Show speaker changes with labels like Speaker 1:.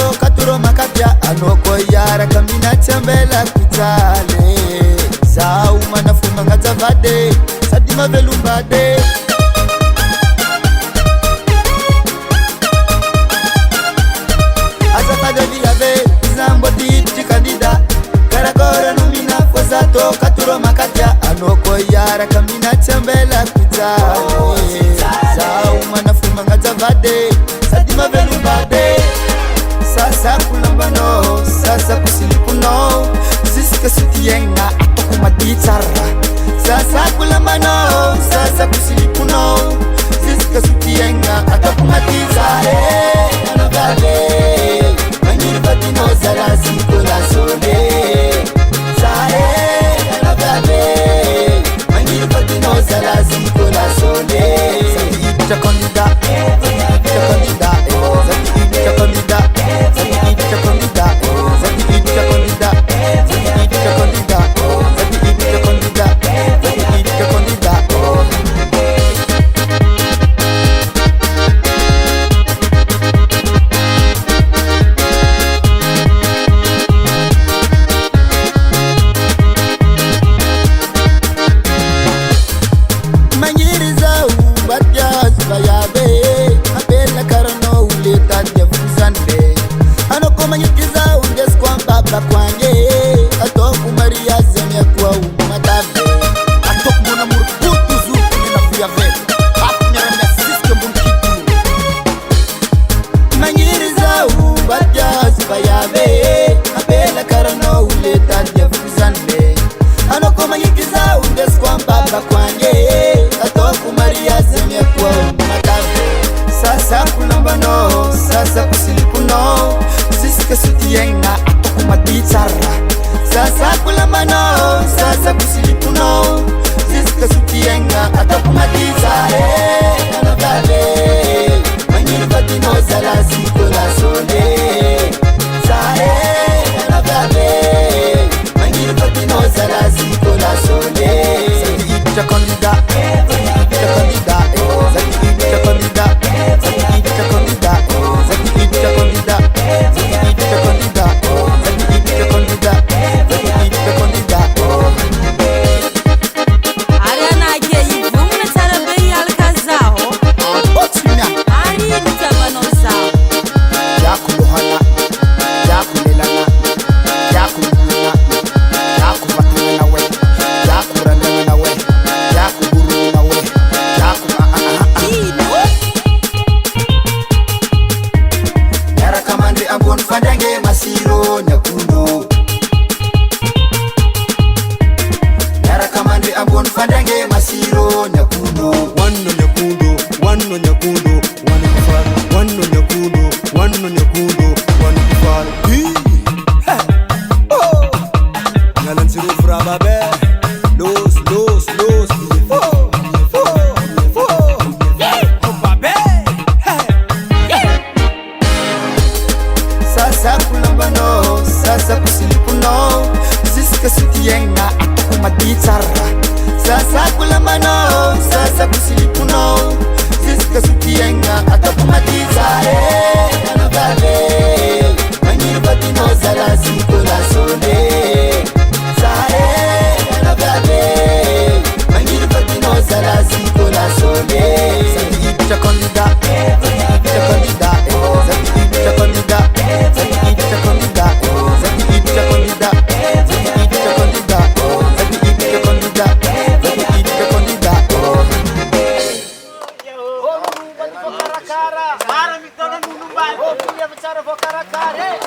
Speaker 1: zatoka turomakapya anoko yara kamina chambela kutale sauma nafuma ngadzavade sadima velumbade azakadeliave zambotiti kandida karakora nomina kwa zatoka turomakapya anoko yara kamina chambela kutale sauma nafuma ngadzavade sadima velumbade sasa kulambano sasa kusilipuno ziske sutiyenga atokumaditsara sasa kulambano sasa kusilipuno ziske sutiyenga atokumaditsare anavale manyirvatino zarazikola sole sare anavale manyirvatino zarazikola sole sati kondida kondida sasa kusilipuno ziske sutiyenga atokumaditsara sasa kulambano sasa kusilipuno ziske sutiyenga atokumaditsare anavale manyirvatino zarazikola sole sare anavale manyirvatino zarazikola sole sati kondida kondida Fandange masiro nyakundo wano nyakundo wano nyakundo wano kufara wano nyakundo wano nyakundo wano kufara nyalanziro fraba be los sasa kulambano sasa kusilipuno ziske sutiyenga atokumaditsara sasa kulambano sasa kusilipuno ziske sutiyenga atokumaditsare anavale manyirvatino zarazikola sole sare anavale manyirvatino zarazikola sole sati kondida kondida
Speaker 2: Para mi tono nunumba, oh, dia bicara vocara kare.